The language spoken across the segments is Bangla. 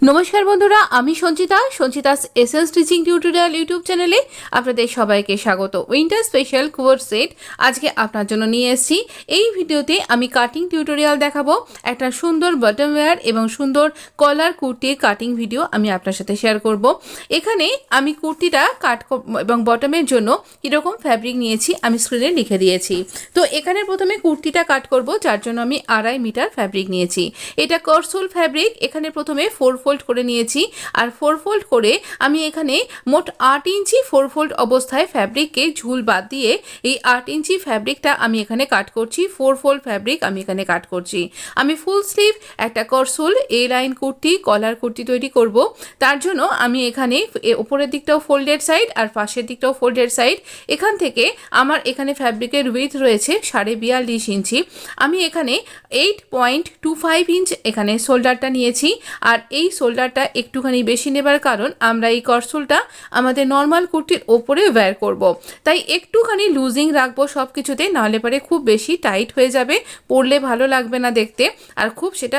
নমস্কার বন্ধুরা, আমি Sanchita's essence teaching tutorial YouTube চ্যানেলে আপনাদের সবাইকে স্বাগত। উইন্টার স্পেশাল কোয়ার সেট আজকে আপনার জন্য নিয়ে এসেছি। এই ভিডিওতে আমি কাটিং টিউটোরিয়াল দেখাবো। একটা সুন্দর বটম ওয়্যার এবং সুন্দর কলার কুর্তির কাটিং ভিডিও আমি আপনার সাথে শেয়ার করব। এখানে আমি কুর্তিটা কাট এবং বটমের জন্য কীরকম ফ্যাব্রিক নিয়েছি আমি স্ক্রিনে লিখে দিয়েছি। তো এখানে প্রথমে কুর্তিটা কাট করব, যার জন্য আমি 2.5 মিটার ফ্যাব্রিক নিয়েছি। এটা করসোল ফ্যাব্রিক। এখানে প্রথমে 4 ফোল্ড করে নিয়েছি, আর 4 ফোল্ড করে আমি এখানে মোট 8 ইঞ্চি 4 ফোল্ড অবস্থায় ফ্যাব্রিককে ঝুল বাদ দিয়ে এই 8 ইঞ্চি ফ্যাব্রিকটা আমি এখানে কাট করছি। 4 ফোল্ড ফ্যাব্রিক আমি এখানে কাট করছি। আমি ফুল স্লিভ একটা করসোল লাইন কুর্তি কলার কুর্তি তৈরি করব। তার জন্য আমি এখানে উপরের দিকটাও ফোল্ডেড সাইড আর পাশের দিকটাও ফোল্ডেড সাইড। এখান থেকে আমার এখানে ফ্যাব্রিকের উইথ রয়েছে 42.5 ইঞ্চি। আমি এখানে 8.25 ইঞ্চ এখানে শোল্ডারটা নিয়েছি। আর এই শোল্ডারটা একটুখানি বেশি নেবার কারণ আমরা এই করসোলটা আমাদের নর্মাল কুর্তির ওপরে ওয়্যার করব, তাই একটুখানি লুজিং রাখবো সব কিছুতে, নাহলে পরে খুব বেশি টাইট হয়ে যাবে, পরলে ভালো লাগবে না দেখতে, আর খুব সেটা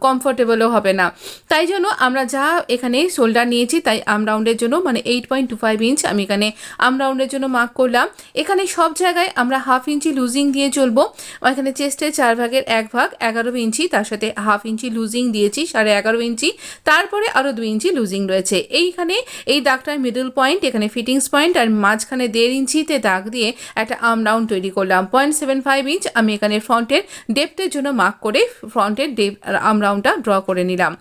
কমফোর্টেবলও হবে না। তাই জন্য আমরা যা এখানে শোল্ডার নিয়েছি তাই আমরাউন্ডের জন্য মানে 8.25 ইঞ্চ আমি এখানে আমরাউন্ডের জন্য মার্ক করলাম। এখানে সব জায়গায় আমরা 1/2 ইঞ্চি লুজিং দিয়ে চলবো। এখানে চেস্টের 4 ভাগের 1 ভাগ 11 ইঞ্চি, তার সাথে 1/2 ইঞ্চি লুজিং দিয়েছি 11.5 ইঞ্চি, তারপরে আরও 2 ইঞ্চি লুজিং রয়েছে। এইখানে এই দাগটার মিডল পয়েন্ট, এখানে ফিটিংস পয়েন্ট, আর মাঝখানে 1.5 ইঞ্চিতে দাগ দিয়ে একটা আর্ম রাউন্ড তৈরি করলাম। 0.75 ইঞ্চ আমি এখানে ফ্রন্টের ডেপথের জন্য মার্ক করে ফ্রন্টের আর্ম রাউন্ডটা ড্র করে নিলাম।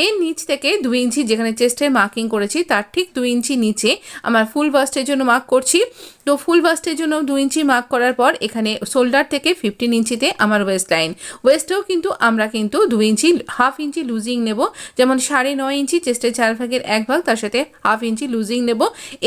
এর নিচ থেকে 2 ইঞ্চি যেখানে চেস্টের মার্কিং করেছি তার ঠিক 2 ইঞ্চি নিচে আমার ফুল বাস্টের জন্য মার্ক করছি। তো ফুল বাস্টের জন্য 2 ইঞ্চি মার্ক করার পর এখানে শোল্ডার থেকে 15 ইঞ্চিতে আমার ওয়েস্ট লাইন। ওয়েস্টেও কিন্তু আমরা 2 ইঞ্চি 1/2 ইঞ্চি লুজিং নেব, যেমন 9.5 ইঞ্চি চেস্টের 4 ভাগের 1 ভাগ, তার সাথে 1/2 ইঞ্চি লুজিং নেব।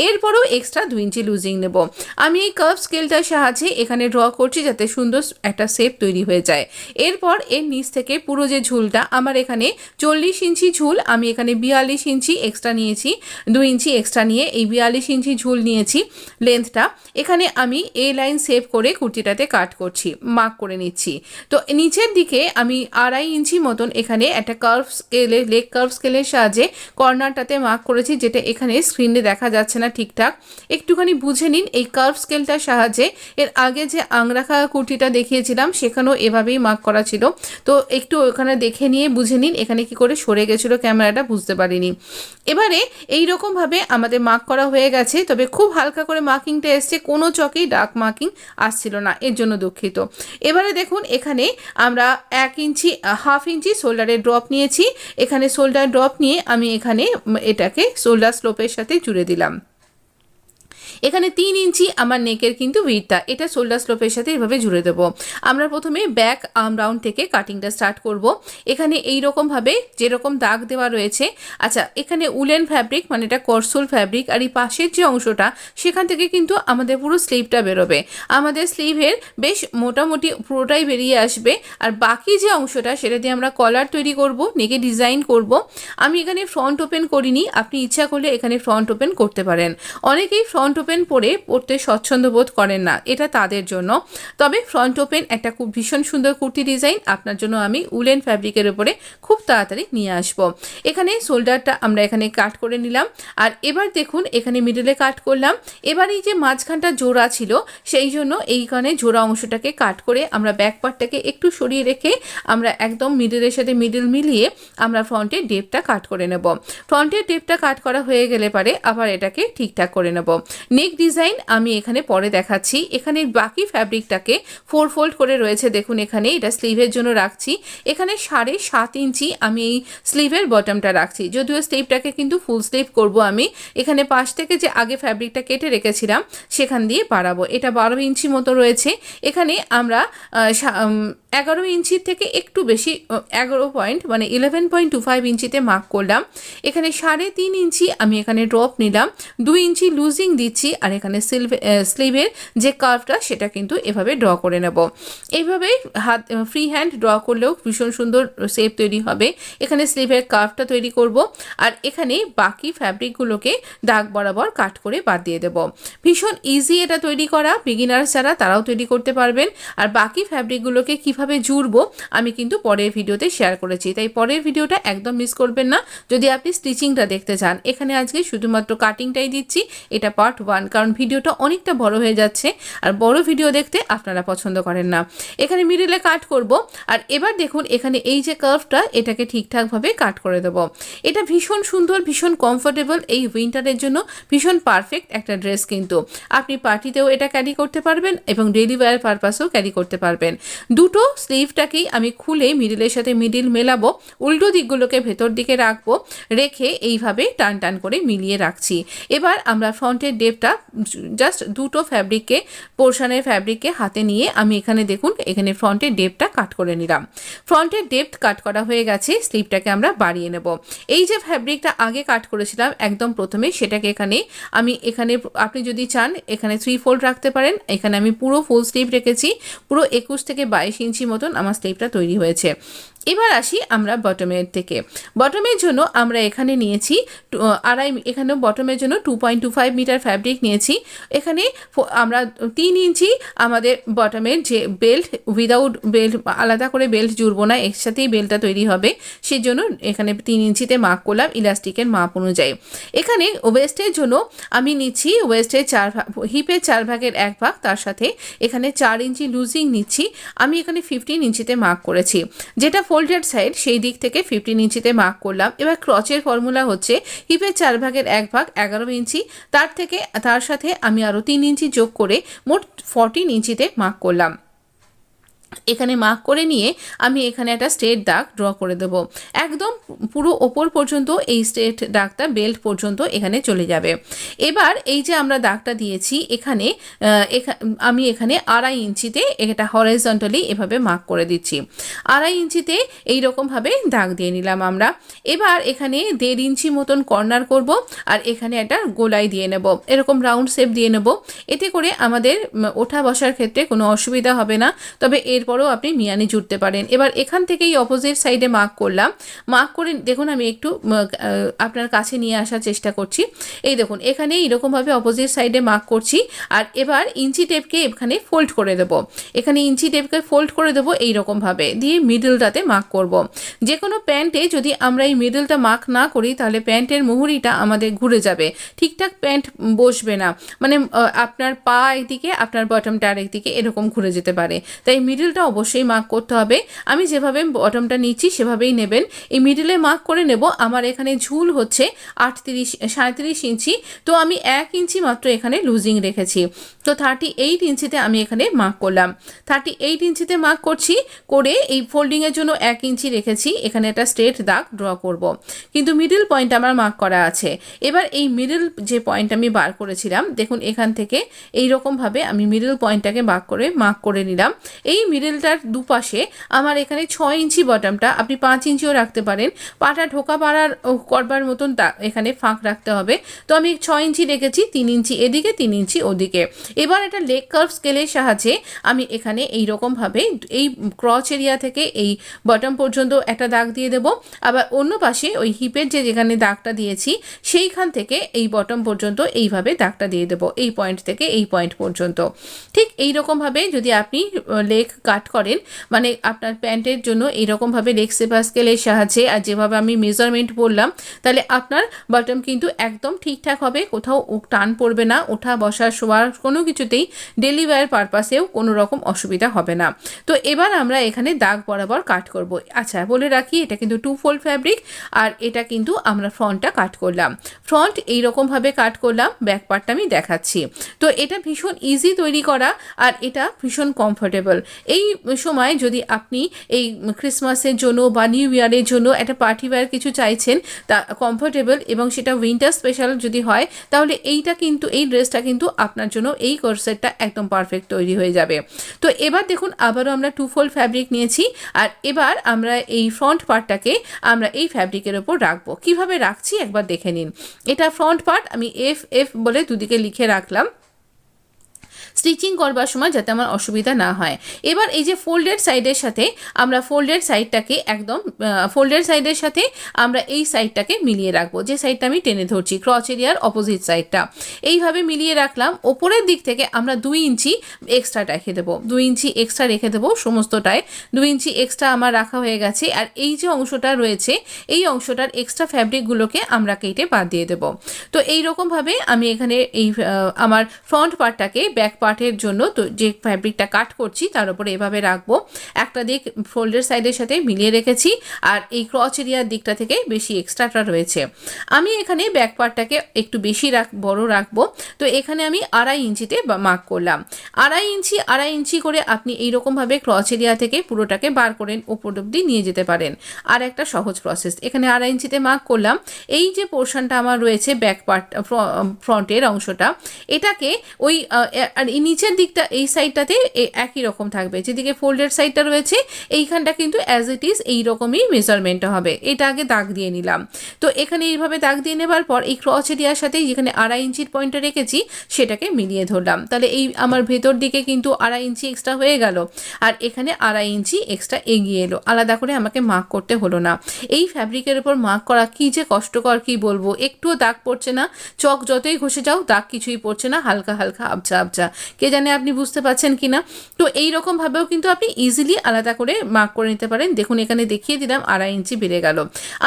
এরপরও এক্সট্রা 2 ইঞ্চি লুজিং নেব। আমি এই কার্ভ স্কেলটার সাহায্যে এখানে ড্র করছি যাতে সুন্দর একটা শেপ তৈরি হয়ে যায়। এরপর এর নিচ থেকে পুরো যে ঝুলটা আমার এখানে 40 ইঞ্চি ঝুল, আমি এখানে 42 ইঞ্চি এক্সট্রা নিয়েছি, 2 ইঞ্চি এক্সট্রা নিয়ে এই 42 ইঞ্চি ঝুল নিয়েছি লেন্থটা। এখানে আমি এই লাইন সেভ করে কুর্তিটাতে কাট করছি, মার্ক করে নিচ্ছি। তো নিচের দিকে আমি 2.5 ইঞ্চি মতন এখানে একটা কার্ভ স্কেলে লেগ কার্ভ স্কেলের সাহায্যে কর্নারটাতে মার্ক করেছি, যেটা এখানে স্ক্রিনে দেখা যাচ্ছে না ঠিকঠাক, একটুখানি বুঝে নিন। এই কার্ভ স্কেলটার সাহায্যে এর আগে যে আংরাখা কুর্তিটা দেখিয়েছিলাম সেখানেও এভাবেই মার্ক করা ছিল। তো একটু ওখানে দেখে নিয়ে বুঝে নিন এখানে কি করে সরে গেছিলো ক্যামেরাটা, বুঝতে পারিনি। এবারে এইরকমভাবে আমাদের মার্ক করা হয়ে গেছে, তবে খুব হালকা করে মার্কিংটা এসছে, কোনো চকেই ডার্ক মার্কিং আসছিল না, এর জন্য দুঃখিত। এবারে দেখুন এখানে আমরা 1 ইঞ্চি 1/2 ইঞ্চি শোল্ডারের ড্রপ নিয়েছি। এখানে শোল্ডার ড্রপ নিয়ে আমি এখানে এটাকে শোল্ডার স্লোপের সাথে জুড়ে দিলাম। এখানে 3 ইঞ্চি আমার নেকের কিন্তু উইডথটা, এটা শোল্ডার স্লোপের সাথে এভাবে জুড়ে দেবো। আমরা প্রথমে ব্যাক আর্ম রাউন্ড থেকে কাটিংটা স্টার্ট করব। এখানে এইরকমভাবে যেরকম দাগ দেওয়া রয়েছে, আচ্ছা এখানে উলেন ফ্যাব্রিক মানে এটা করসোল ফ্যাব্রিক, আর এই পাশের যে অংশটা সেখান থেকে কিন্তু আমাদের পুরো স্লিভটা বেরোবে। আমাদের স্লিভের বেশ মোটামুটি পুরোটাই বেরিয়ে আসবে, আর বাকি যে অংশটা সেটা দিয়ে আমরা কলার তৈরি করব, নেকে ডিজাইন করব। আমি এখানে ফ্রন্ট ওপেন করিনি, আপনি ইচ্ছা করলে এখানে ফ্রন্ট ওপেন করতে পারেন। অনেকেই ফ্রন্ট ওপেন পরতে স্বচ্ছন্দ বোধ করেন না, এটা তাদের জন্য। তবে ফ্রন্ট ওপেন একটা খুব ভীষণ সুন্দর কুর্তি ডিজাইন আপনার জন্য আমি উলেন ফ্যাব্রিকের উপরে খুব তাড়াতাড়ি নিয়ে আসব। এখানে শোল্ডারটা আমরা এখানে কাট করে নিলাম, আর এবার দেখুন এখানে মিডলে কাট করলাম। এবার এই যে মাঝখানটা জোড়া ছিল সেই জন্য এইখানে জোড়া অংশটাকে কাট করে আমরা ব্যাক পার্টটাকে একটু সরিয়ে রেখে আমরা একদম মিডলের সাথে মিডল মিলিয়ে আমরা ফ্রন্টের ডেপটা কাট করে নেব। ফ্রন্টের ডেপটা কাট করা হয়ে গেলে পারে আবার এটাকে ঠিকঠাক করে নেব। নেক ডিজাইন আমি এখানে পরে দেখাচ্ছি। এখানে বাকি ফ্যাব্রিকটাকে 4 ফোল্ড করে রয়েছে, দেখুন এখানে এটা স্লিভের জন্য রাখছি। এখানে 7.5 ইঞ্চি আমি এই স্লিভের বটমটা রাখছি, যদিও স্লিভটাকে কিন্তু ফুল স্লিভ করব আমি। এখানে পাশ থেকে যে আগে ফ্যাব্রিকটা কেটে রেখেছিলাম সেখান দিয়ে বাড়াবো। এটা 12 ইঞ্চি মতো রয়েছে। এখানে আমরা 11 ইঞ্চির থেকে একটু বেশি 11.25 ইঞ্চিতে মার্ক করলাম। এখানে 3.5 ইঞ্চি আমি এখানে ড্রপ নিলাম, 2 ইঞ্চি লুজিং দিচ্ছি, আর এখানে স্লিভের যে কার্ভটা সেটা কিন্তু এভাবে ড্র করে নেব। এইভাবে হাত ফ্রি হ্যান্ড ড্র করলেও ভীষণ সুন্দর শেপ তৈরি হবে। এখানে স্লিভের কার্ভটা তৈরি করব, আর এখানে বাকি ফ্যাব্রিকগুলোকে দাগ বরাবর কাট করে বাদ দিয়ে দেব। ভীষণ ইজি এটা তৈরি করা, বিগিনার্স যারা তারাও তৈরি করতে পারবেন। আর বাকি ফ্যাব্রিকগুলোকে কীভাবে কিভাবে জুড়বো আমি কিন্তু পরের ভিডিওতে শেয়ার করেছি, তাই পরের ভিডিওটা একদম মিস করবেন না যদি আপনি স্টিচিংটা দেখতে চান। এখানে আজকে শুধুমাত্র কাটিংটাই দিচ্ছি, এটা পার্ট 1, কারণ ভিডিওটা অনেকটা বড় হয়ে যাচ্ছে আর বড় ভিডিও দেখতে আপনারা পছন্দ করেন না। এখানে মিডিলে কাট করব, আর এবার দেখুন এখানে এই যে কার্ভটা এটাকে ঠিকঠাকভাবে কাট করে দেবো। এটা ভীষণ সুন্দর, ভীষণ কমফোর্টেবল, এই উইন্টারের জন্য ভীষণ পারফেক্ট একটা ড্রেস। কিন্তু আপনি পার্টিতেও এটা ক্যারি করতে পারবেন এবং ডেইলি ওয়্যার পারপাসেও ক্যারি করতে পারবেন। দুটো স্লিভটাকেই আমি খুলে মিডিলের সাথে মিডিল মেলাবো, উল্টো দিকগুলোকে ভেতর দিকে রাখবো, রেখে এইভাবে টান টান করে মিলিয়ে রাখছি। এবার আমরা ফ্রন্টের ডেপটা জাস্ট দুটো ফ্যাব্রিককে, পোর্শনের ফ্যাব্রিককে হাতে নিয়ে আমি এখানে দেখুন এখানে ফ্রন্টের ডেপটা কাট করে নিলাম। ফ্রন্টের ডেপথ কাট করা হয়ে গেছে, স্লিভটাকে আমরা বাড়িয়ে নেব। এই যে ফ্যাব্রিকটা আগে কাট করেছিলাম একদম প্রথমে, সেটাকে এখানে আপনি যদি চান এখানে 3 ফোল্ড রাখতে পারেন। এখানে আমি পুরো ফুল স্লিভ রেখেছি, পুরো 21 থেকে 22 ইঞ্চি মতন আমার স্লিভটা তৈরি হয়েছে। এবার আসি আমরা বটমের থেকে। বটমের জন্য আমরা এখানে নিয়েছি এখানেও বটমের জন্য 2.25 মিটার ফ্যাব্রিক নিয়েছি। এখানে আমরা 3 ইঞ্চি আমাদের বটমের যে বেল্ট, উইদাউট বেল্ট, আলাদা করে বেল্ট জুড়বো না, একসাথেই বেল্টটা তৈরি হবে, সেজন্য এখানে 3 ইঞ্চিতে মার্ক করলাম ইলাস্টিকের মাপ অনুযায়ী। এখানে ওয়েস্টের জন্য আমি নিচ্ছি ওয়েস্টের হিপের 4 ভাগের 1 ভাগ, তার সাথে এখানে 4 ইঞ্চি লুজিং নিচ্ছি। আমি এখানে 15 ইঞ্চিতে মার্ক করেছি, যেটা ফোল্ডেড সাইড সেই দিক থেকে 15 ইঞ্চিতে মার্ক করলাম। এবার ক্রচের ফর্মুলা হচ্ছে হিপের 4 ভাগের 1 ভাগ 11 ইঞ্চি, তার সাথে আমি আরও 3 ইঞ্চি যোগ করে মোট 14 ইঞ্চিতে মার্ক করলাম। এখানে মার্ক করে নিয়ে আমি এখানে একটা স্ট্রেট দাগ ড্র করে দেব, একদম পুরো ওপর পর্যন্ত এই স্ট্রেট দাগটা বেল্ট পর্যন্ত এখানে চলে যাবে। এবার এই যে আমরা দাগটা দিয়েছি এখানে আমি এখানে 2.5 ইঞ্চিতে এটা হরাইজন্টালি এভাবে মার্ক করে দিচ্ছি। 2.5 ইঞ্চিতে এইরকমভাবে দাগ দিয়ে নিলাম আমরা। এবার এখানে 1.5 ইঞ্চি মতন কর্নার করব, আর এখানে একটা গোলাই দিয়ে নেব, এরকম রাউন্ড শেপ দিয়ে নেব। এতে করে আমাদের ওঠা বসার ক্ষেত্রে কোনো অসুবিধা হবে না, তবে এরপরও আপনি মিয়ানি জুড়তে পারেন। এবার এখান থেকেই অপোজিট সাইডে মার্ক করলাম। মার্ক করে দেখুন আমি একটু আপনার কাছে নিয়ে আসার চেষ্টা করছি। এই দেখুন এখানে এরকমভাবে অপোজিট সাইডে মার্ক করছি, আর এবার ইঞ্চি টেপকে এখানে ফোল্ড করে দেবো। এখানে ইঞ্চি টেপকে ফোল্ড করে দেবো এইরকমভাবে, দিয়ে মিডলটাতে মার্ক করব। যে কোনো প্যান্টে যদি আমরা এই মিডলটা মার্ক না করি তাহলে প্যান্টের মুহুরিটা আমাদের ঘুরে যাবে, ঠিকঠাক প্যান্ট বসবে না, মানে আপনার পা একদিকে আপনার বটমটা আরেকদিকে এরকম ঘুরে যেতে পারে। তাই মিডলটা অবশ্যই মার্ক করতে হবে। আমি যেভাবে বটমটা নিচ্ছি সেভাবেই নেবেন। এই মিডলে মার্ক করে নেব। আমার এখানে ঝুল হচ্ছে 37 ইঞ্চি, তো আমি 1 ইঞ্চি মাত্র এখানে লুজিং রেখেছি, তো 38 ইঞ্চিতে আমি এখানে মার্ক করলাম। 38 ইঞ্চিতে মার্ক করছি, করে এই ফোল্ডিংয়ের জন্য 1 ইঞ্চি রেখেছি, এখানে একটা স্ট্রেট দাগ ড্র করব, কিন্তু মিডল পয়েন্ট আমার মার্ক করা আছে। এবার এই মিডল যে পয়েন্ট আমি বার করেছিলাম দেখুন এখান থেকে এইরকমভাবে আমি মিডল পয়েন্টটাকে মার্ক করে নিলাম। এই মিডলটার দুপাশে আমার এখানে 6 ইঞ্চি বটমটা, আপনি 5 ইঞ্চিও রাখতে পারেন, পাটা ঢোকা করবার মতন এখানে ফাঁক রাখতে হবে। তো আমি 6 ইঞ্চি রেখেছি, 3 ইঞ্চি এদিকে 3 ইঞ্চি ওদিকে। এবার একটা লেগ কার্ভ স্কেলের সাহায্যে আমি এখানে এইরকমভাবে এই ক্রচ এরিয়া থেকে এই বটম পর্যন্ত একটা দাগ দিয়ে দেব, আবার অন্য পাশে ওই হিপের যেখানে দাগটা দিয়েছি সেইখান থেকে এই বটম পর্যন্ত এইভাবে দাগটা দিয়ে দেব, এই পয়েন্ট থেকে এই পয়েন্ট পর্যন্ত। ঠিক এইরকমভাবে যদি আপনি লেগ কাট করেন, মানে আপনার প্যান্টের জন্য এইরকমভাবে লেগ সেপার স্কেলের সাহায্যে আর যেভাবে আমি মেজারমেন্ট বললাম, তাহলে আপনার বটম কিন্তু একদম ঠিকঠাক হবে, কোথাও টান পড়বে না, ওঠা বসা শোয়ার কোনো কিছুতেই ডেলি ওয়্যার পারপাসেও কোনো রকম অসুবিধা হবে না। তো এবার আমরা এখানে দাগ বরাবর কাট করব। আচ্ছা বলে রাখি এটা কিন্তু 2 ফোল্ড ফ্যাব্রিক, আর এটা কিন্তু আমরা ফ্রন্টটা কাট করলাম। ফ্রন্ট এইরকমভাবে কাট করলাম, ব্যাক পার্টটা আমি দেখাচ্ছি। তো এটা ভীষণ ইজি তৈরি করা, আর এটা ভীষণ কমফোর্টেবল। এই সময় যদি আপনি এই ক্রিসমাসের জন্য বা নিউ ইয়ারের জন্য একটা পার্টি ওয়্যার কিছু চাইছেন, তা কমফোর্টেবল এবং সেটা উইন্টার স্পেশাল যদি হয়, তাহলে এই ড্রেসটা কিন্তু আপনার জন্য এই কোর্সেটটা একদম পারফেক্ট তৈরি হয়ে যাবে। তো এবার দেখুন আবারও আমরা 2 ফোল্ড ফ্যাব্রিক নিয়েছি, আর এবার আমরা এই ফ্রন্ট পার্টটাকে আমরা এই ফ্যাব্রিকের ওপর রাখবো। কিভাবে রাখছি একবার দেখে নিন। এটা ফ্রন্ট পার্ট, আমি এফ বলে দুদিকে লিখে রাখলাম। স্টিচিং করবার সময় যাতে আমার অসুবিধা না হয়। এবার এই যে ফোল্ডেড সাইডের সাথে আমরা ফোল্ডেড সাইডটাকে একদম ফোল্ডেড সাইডের সাথে আমরা এই সাইডটাকে মিলিয়ে রাখবো, যে সাইডটা আমি টেনে ধরছি ক্রচ এরিয়ার অপোজিট সাইডটা এইভাবে মিলিয়ে রাখলাম। ওপরের দিক থেকে আমরা 2 ইঞ্চি এক্সট্রা রেখে দেবো, 2 ইঞ্চি এক্সট্রা রেখে দেবো সমস্তটায়। 2 ইঞ্চি এক্সট্রা আমার রাখা হয়ে গেছে। আর এই যে অংশটা রয়েছে এই অংশটার এক্সট্রা ফ্যাব্রিকগুলোকে আমরা কেটে বাদ দিয়ে দেবো। তো এইরকমভাবে আমি এখানে এই আমার ফ্রন্ট পার্টটাকে ব্যাক পার্টের জন্য তো যে ফ্যাব্রিকটা কাট করছি তার উপরে এভাবে রাখবো। একটা দিক ফোল্ডের সাইডের সাথে মিলিয়ে রেখেছি আর এই ক্রচ এরিয়ার দিকটা থেকে বেশি এক্সট্রাটা রয়েছে। আমি এখানে ব্যাক পার্টটাকে একটু বেশি বড় রাখবো। তো এখানে আমি 2.5 ইঞ্চিতে মার্ক করলাম। 2.5 ইঞ্চি করে আপনি এইরকমভাবে ক্রচ এরিয়া থেকে পুরোটাকে বার করেন ওপর অব্দি নিয়ে যেতে পারেন। আর একটা সহজ প্রসেস, এখানে 2.5 ইঞ্চিতে মার্ক করলাম। এই যে পোর্শনটা আমার রয়েছে ব্যাক পার্ট ফ্রন্টের অংশটা, এটাকে ওই আর এই নিচের দিকটা এই সাইডটাতে একই রকম থাকবে। যেদিকে ফোল্ডেড সাইডটা রয়েছে এইখানটা কিন্তু অ্যাজ ইট ইজ এইরকমই মেজারমেন্টটা হবে। এটা আগে দাগ দিয়ে নিলাম। তো এখানে এইভাবে দাগ দিয়ে নেবার পর এই ক্রচ এরিয়ার সাথে যেখানে 2.5 ইঞ্চির পয়েন্টটা রেখেছি সেটাকে মিলিয়ে ধরলাম। তাহলে এই আমার ভেতর দিকে কিন্তু 2.5 ইঞ্চি এক্সট্রা হয়ে গেল আর এখানে 2.5 ইঞ্চি এক্সট্রা এগিয়ে এলো। আলাদা করে আমাকে মার্ক করতে হলো না। এই ফ্যাব্রিকের উপর মার্ক করা কি যে কষ্টকর কি বলবো। একটুও দাগ পড়ছে না, চক যতই ঘষে যাও দাগ কিছুই পড়ছে না, হালকা হালকা আবছা আবছা। কে জানে আপনি বুঝতে পারছেন কি না। তো এইরকমভাবেও কিন্তু আপনি ইজিলি আলাদা করে মার্ক করে নিতে পারেন। দেখুন এখানে দেখিয়ে দিলাম 2.5 ইঞ্চি বেড়ে গেল।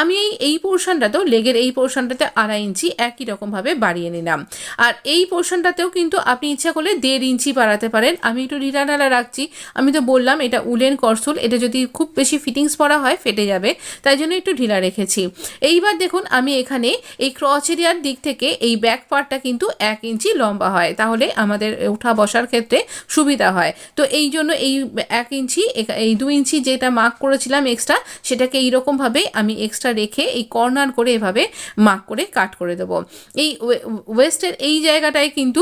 আমি এই পোর্শনটাতেও লেগের এই পোর্শনটাতে 2.5 ইঞ্চি একই রকমভাবে বাড়িয়ে নিলাম। আর এই পোর্শনটাতেও কিন্তু আপনি ইচ্ছা করলে 1.5 ইঞ্চি বাড়াতে পারেন। আমি একটু ঢিলা ঢালা রাখছি। আমি তো বললাম এটা উলেন করসুল, এটা যদি খুব বেশি ফিটিংস পরা হয় ফেটে যাবে, তাই জন্য একটু ঢিলা রেখেছি। এইবার দেখুন আমি এখানে এই ক্রচ এরিয়ার দিক থেকে এই ব্যাক পার্টটা কিন্তু 1 ইঞ্চি লম্বা হয়, তাহলে আমাদের ওঠা বসার ক্ষেত্রে সুবিধা হয়। তো এই জন্য এই 1 ইঞ্চি এই 2 ইঞ্চি যেটা মার্ক করেছিলাম এক্সট্রা সেটাকে এইরকমভাবে আমি এক্সট্রা রেখে এই কর্নার করে এভাবে মার্ক করে কাট করে দেবো। এই ওয়েস্টের এই জায়গাটায় কিন্তু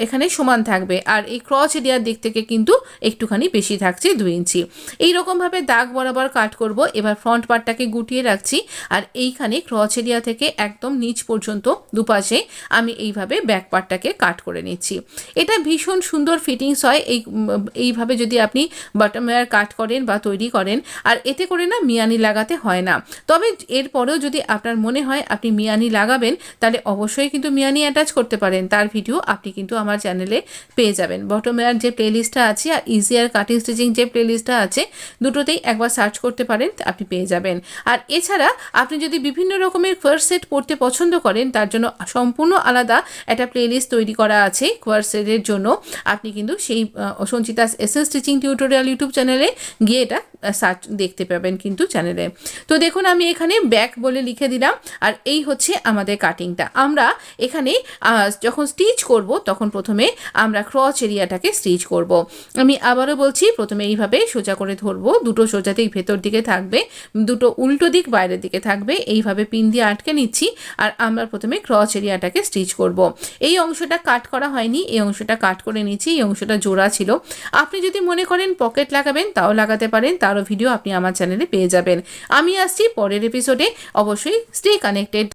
এখানে সমান থাকবে আর এই ক্রচ এরিয়ার দিক থেকে কিন্তু একটুখানি বেশি থাকছে 2 ইঞ্চি। এইরকমভাবে দাগ বরাবর কাট করব। এবার ফ্রন্ট পার্টটাকে গুটিয়ে রাখছি আর এইখানে ক্রচ এরিয়া থেকে একদম নিচ পর্যন্ত দুপাশে আমি এইভাবে ব্যাক পার্টটাকে কাট করে নিচ্ছি। এটা ভীষণ সুন্দর ফিটিংস হয় এইভাবে যদি আপনি বটম ওয়্যার কাট করেন বা তৈরি করেন। আর এতে করে না মিয়ানি লাগাতে হয় না। তবে এরপরেও যদি আপনার মনে হয় আপনি মিয়ানি লাগাবেন তাহলে অবশ্যই কিন্তু মিয়ানি অ্যাটাচ করতে পারেন। তার ভিডিও আপনি কিন্তু আমার চ্যানেলে পেয়ে যাবেন। বটম ওয়্যার যে প্লেলিস্টটা আছে আর ইজিয়ার কাটিং স্টিচিং যে প্লেলিস্টটা আছে দুটোতেই একবার সার্চ করতে পারেন, আপনি পেয়ে যাবেন। আর এছাড়া আপনি যদি বিভিন্ন রকমের কোয়ার সেট পড়তে পছন্দ করেন তার জন্য সম্পূর্ণ আলাদা একটা প্লেলিস্ট তৈরি করা আছে কোয়ার সেটের জন্য। আপনি কিন্তু সেই Sanchita's essence stitching tutorial YouTube চ্যানেলে গিয়ে এটা সার্চ দেখতে পাবেন কিন্তু চ্যানেলে। তো দেখুন আমি এখানে ব্যাক বলে লিখে দিলাম আর এই হচ্ছে আমাদের কাটিংটা। আমরা এখানে যখন স্টিচ করব তখন প্রথমে আমরা ক্রচ এরিয়াটাকে স্টিচ করব। আমি আবারও বলছি, প্রথমে এইভাবে সোজা করে ধরবো, দুটো সোজা দিক ভেতর দিকে থাকবে, দুটো উল্টো দিক বাইরের দিকে থাকবে, এইভাবে পিন দিয়ে আটকে নিচ্ছি আর আমরা প্রথমে ক্রচ এরিয়াটাকে স্টিচ করব। এই অংশটা কাট করা হয়নি, এই অংশটা কাট করে নিচ্ছি, এই অংশটা জোড়া ছিল। আপনি যদি মনে করেন পকেট লাগাবেন তাও লাগাতে পারেন, তারও ভিডিও আপনি আমার চ্যানেলে পেয়ে যাবেন। আমি আসছি পরের এপিসোডে, অবশ্যই স্টে কানেক্টেড।